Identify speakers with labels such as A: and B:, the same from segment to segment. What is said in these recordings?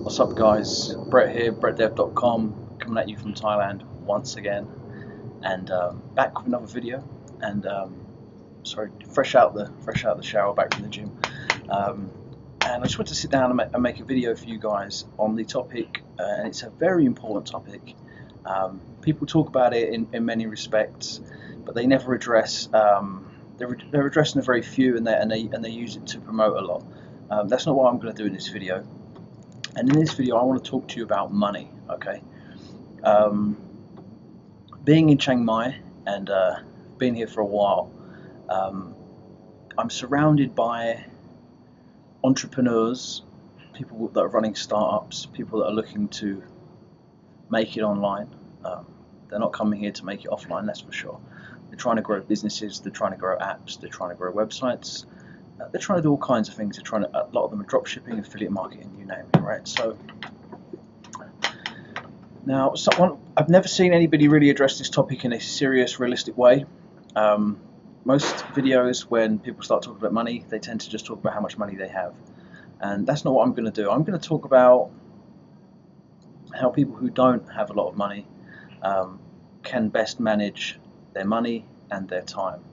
A: What's up guys, Brett here, brettdev.com, coming at you from Thailand once again, and back with another video, and sorry, fresh out the shower, back from the gym, and I just want to sit down and make a video for you guys on the topic, and it's a very important topic. People talk about it in many respects, but they never address, they're addressing a very few, and they use it to promote a lot. That's not what I'm going to do in this video. And in this video, I want to talk to you about money. Okay, being in Chiang Mai and being here for a while, I'm surrounded by entrepreneurs, people that are running startups, people that are looking to make it online. They're not coming here to make it offline, that's for sure. They're trying to grow businesses, they're trying to grow apps, they're trying to grow websites. They're trying to do all kinds of things. A lot of them are drop shipping, affiliate marketing, you name it, right? So now, I've never seen anybody really address this topic in a serious, realistic way. Most videos, when people start talking about money, they tend to just talk about how much money they have, and that's not what I'm going to do. I'm going to talk about how people who don't have a lot of money can best manage their money and their time.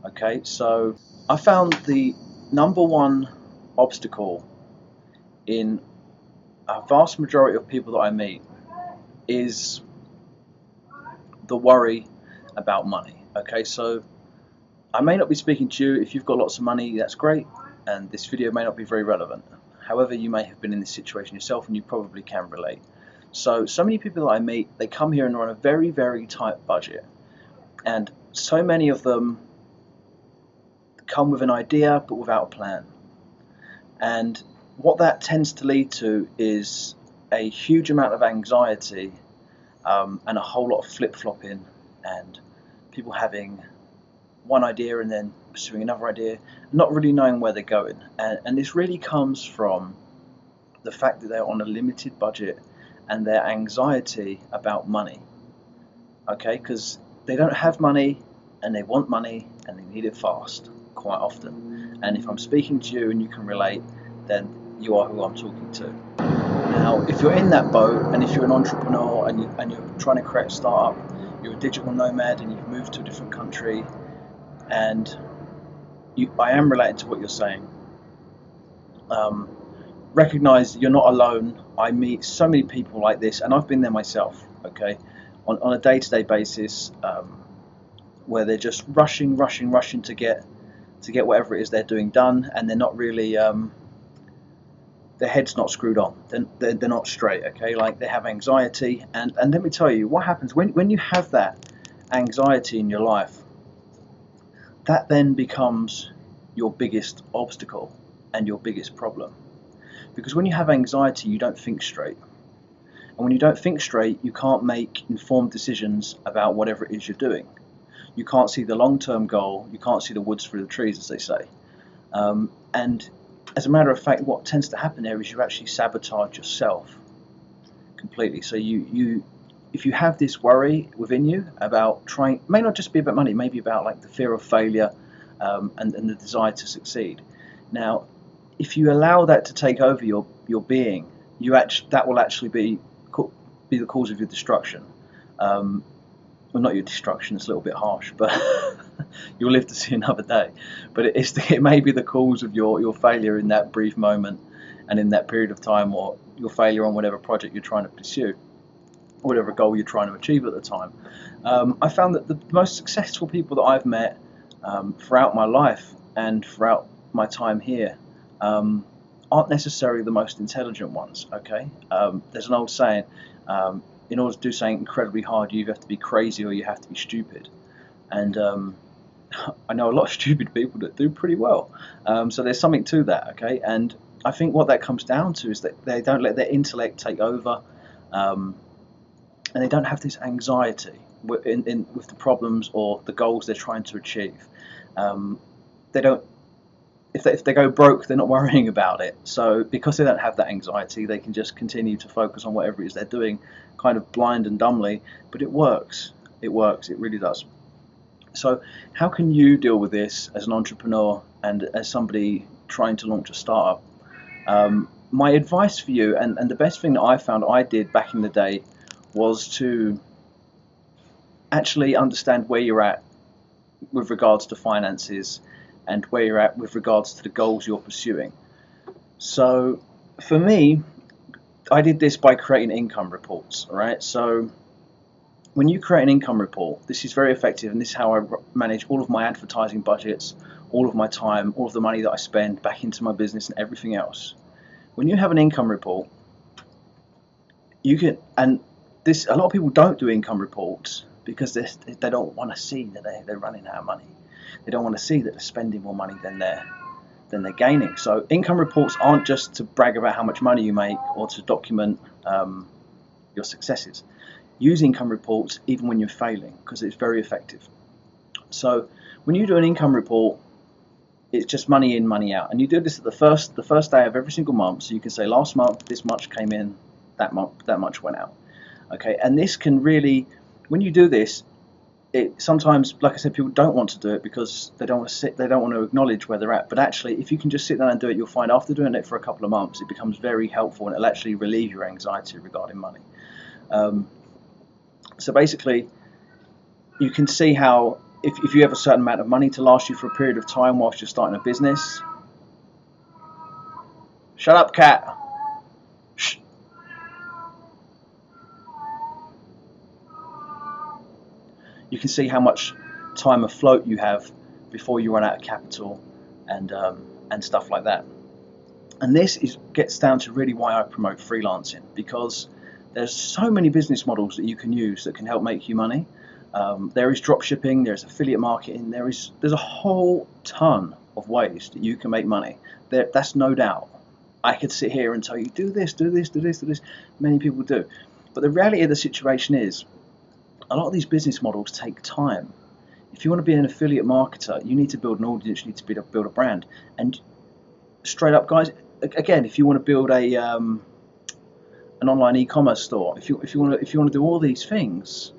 A: Okay, so I found the number one obstacle in a vast majority of people that I meet is the worry about money. Okay, so I may not be speaking to you. If you've got lots of money, that's great, and this video may not be very relevant. However, you may have been in this situation yourself, and you probably can relate. So many people that I meet, they come here and are on a very, very tight budget, and so many of them come with an idea but without a plan, and what that tends to lead to is a huge amount of anxiety and a whole lot of flip-flopping, and people having one idea and then pursuing another idea, not really knowing where they're going, and this really comes from the fact that they're on a limited budget and their anxiety about money. Okay, because they don't have money and they want money and they need it fast quite often. And if I'm speaking to you and you can relate, then you are who I'm talking to. Now, if you're in that boat, and if you're an entrepreneur and you're trying to create a startup, you're a digital nomad and you've moved to a different country, and I am relating to what you're saying. Recognize you're not alone. I meet so many people like this, and I've been there myself. Okay, on a day-to-day basis, where they're just rushing to get whatever it is they're doing done, and they're not really, their head's not screwed on, they're not straight. Okay, like they have anxiety, and let me tell you what happens when you have that anxiety in your life. That then becomes your biggest obstacle and your biggest problem, because when you have anxiety, you don't think straight, and when you don't think straight, you can't make informed decisions about whatever it is you're doing. You can't see the long-term goal, you can't see the woods through the trees, as they say. And as a matter of fact, what tends to happen there is you actually sabotage yourself completely. So if you have this worry within you about trying, it may not just be about money, it may be about like the fear of failure, and the desire to succeed. Now, if you allow that to take over your being, that will actually be the cause of your destruction. Well, not your destruction, it's a little bit harsh, but you'll live to see another day. But it may be the cause of your failure in that brief moment and in that period of time, or your failure on whatever project you're trying to pursue, or whatever goal you're trying to achieve at the time. I found that the most successful people that I've met throughout my life and throughout my time here aren't necessarily the most intelligent ones. Okay, there's an old saying, in order to do something incredibly hard, you have to be crazy or you have to be stupid. And I know a lot of stupid people that do pretty well. So there's something to that, okay? And I think what that comes down to is that they don't let their intellect take over, and they don't have this anxiety with the problems or the goals they're trying to achieve. They don't. If they go broke, they're not worrying about it. So because they don't have that anxiety, they can just continue to focus on whatever it is they're doing, kind of blind and dumbly. But it works. It works. It really does. So how can you deal with this as an entrepreneur and as somebody trying to launch a startup? my advice for you, and the best thing that I found I did back in the day, was to actually understand where you're at with regards to finances and where you're at with regards to the goals you're pursuing. So for me, I did this by creating income reports, all right? So when you create an income report, this is very effective, and this is how I manage all of my advertising budgets, all of my time, all of the money that I spend back into my business and everything else. When you have an income report, you can, and this, a lot of people don't do income reports because they don't want to see that they're running out of money. They don't want to see that they're spending more money than they're gaining. So income reports aren't just to brag about how much money you make or to document your successes. Use income reports even when you're failing, because it's very effective. So when you do an income report, it's just money in, money out, and you do this at the first day of every single month. So you can say, last month this much came in, that month that much went out. Okay, and this can really, when you do this, it sometimes, like I said, people don't want to do it because they don't want to acknowledge where they're at. But actually, if you can just sit down and do it, you'll find after doing it for a couple of months, it becomes very helpful, and it'll actually relieve your anxiety regarding money. So basically, you can see how if you have a certain amount of money to last you for a period of time whilst you're starting a business. Shut up, cat. Shh. You can see how much time afloat you have before you run out of capital and stuff like that. And this gets down to really why I promote freelancing, because there's so many business models that you can use that can help make you money. There is drop shipping, there's affiliate marketing, there's a whole ton of ways that you can make money. That's no doubt. I could sit here and tell you, do this, do this, do this, do this. Many people do. But the reality of the situation is, a lot of these business models take time. If you want to be an affiliate marketer, you need to build an audience, you need to build a brand. And straight up, guys, again, if you want to build an online e-commerce store, if you want to do all these things,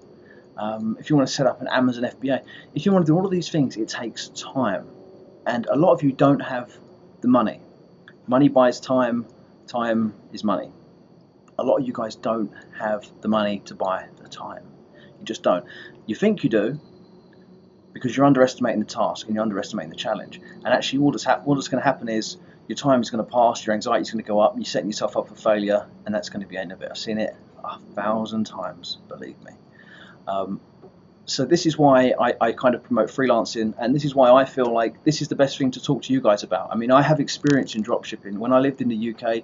A: if you want to set up an Amazon FBA, if you want to do all of these things, it takes time. And a lot of you don't have the money. Money buys time. Time is money. A lot of you guys don't have the money to buy the time. You just don't. You think you do because you're underestimating the task and you're underestimating the challenge. And actually, what's going to happen is your time is going to pass, your anxiety is going to go up, you're setting yourself up for failure, and that's going to be the end of it. I've seen it 1,000 times, believe me. So this is why I kind of promote freelancing, and this is why I feel like this is the best thing to talk to you guys about. I mean, I have experience in dropshipping. When I lived in the UK,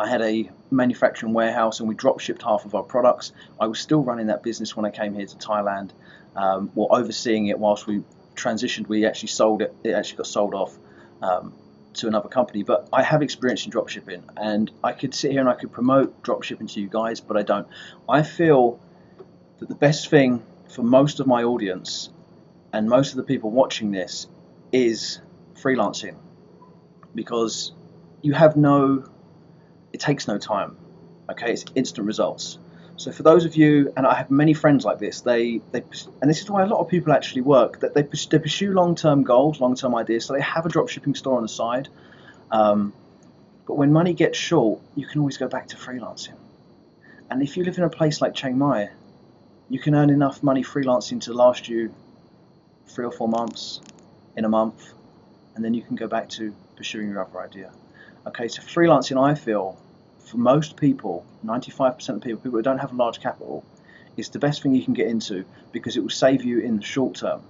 A: I had a manufacturing warehouse and we drop shipped half of our products. I was still running that business when I came here to Thailand, or overseeing it whilst we transitioned. We actually sold it. It actually got sold off to another company. But I have experience in drop shipping, and I could sit here and I could promote drop shipping to you guys, but I don't. I feel that the best thing for most of my audience and most of the people watching this is freelancing, because it takes no time. Okay, it's instant results. So for those of you, and I have many friends like this, and this is why a lot of people actually work, that they pursue long-term goals, long-term ideas. So they have a drop shipping store on the side, but when money gets short, you can always go back to freelancing. And if you live in a place like Chiang Mai, you can earn enough money freelancing to last you 3 or 4 months, in a month, and then you can go back to pursuing your other idea. Okay, so freelancing, I feel, for most people, 95% of people who don't have a large capital, is the best thing you can get into, because it will save you in the short term.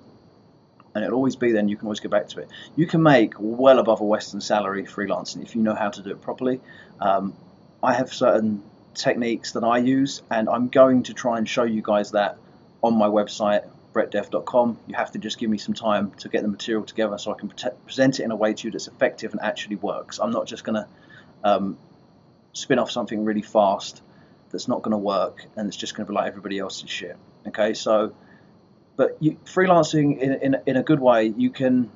A: And it'll always be there, and you can always go back to it. You can make well above a Western salary freelancing if you know how to do it properly. I have certain techniques that I use, and I'm going to try and show you guys that on my website, brettdev.com. You have to just give me some time to get the material together so I can present it in a way to you that's effective and actually works. I'm not just going to spin off something really fast that's not going to work and it's just going to be like everybody else's shit. Okay, so freelancing in a good way, you can,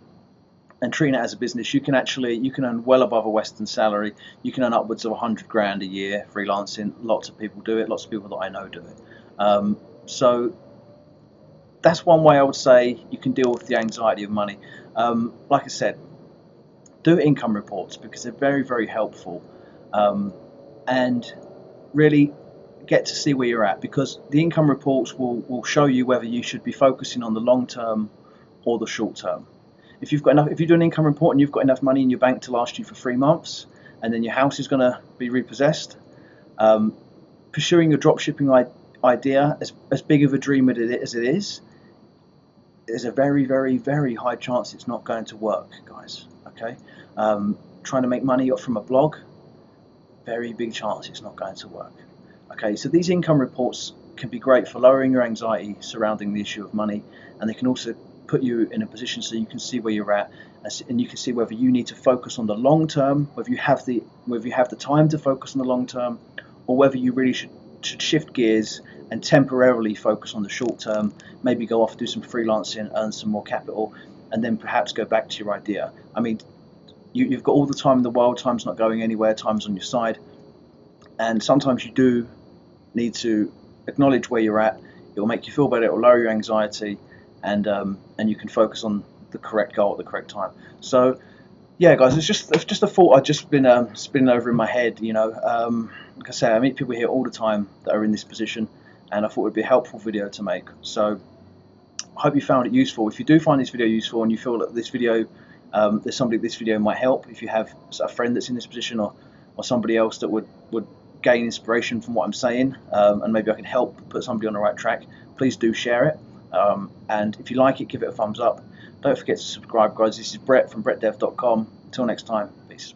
A: and treating it as a business, you can earn well above a Western salary. You can earn upwards of 100 grand a year freelancing. Lots of people do it. Lots of people that I know do it. So that's one way I would say you can deal with the anxiety of money. Like I said, do income reports because they're very, very helpful, and really get to see where you're at, because the income reports will show you whether you should be focusing on the long term or the short term. If you've got enough, if you do an income report and you've got enough money in your bank to last you for 3 months, and then your house is going to be repossessed, pursuing your dropshipping idea, as big of a dream as it is, there's a very, very, very high chance it's not going to work, guys. Okay, trying to make money from a blog, very big chance it's not going to work. Okay, so these income reports can be great for lowering your anxiety surrounding the issue of money, and they can also put you in a position so you can see where you're at, and you can see whether you need to focus on the long term, whether you have the time to focus on the long term, or whether you really should shift gears and temporarily focus on the short term, maybe go off, do some freelancing, earn some more capital, and then perhaps go back to your idea. I mean, you've got all the time in the world, time's not going anywhere, time's on your side, and sometimes you do need to acknowledge where you're at. It will make you feel better, it will lower your anxiety, and you can focus on the correct goal at the correct time. So yeah, guys, it's just a thought I've just been spinning over in my head. Like I say, I meet people here all the time that are in this position, and I thought it would be a helpful video to make. So I hope you found it useful. If you do find this video useful and you feel that this video, there's somebody this video might help, if you have a friend that's in this position, or somebody else that would gain inspiration from what I'm saying, and maybe I can help put somebody on the right track, please do share it. And if you like it, give it a thumbs up. Don't forget to subscribe, guys. This is Brett from brettdev.com. Until next time, peace.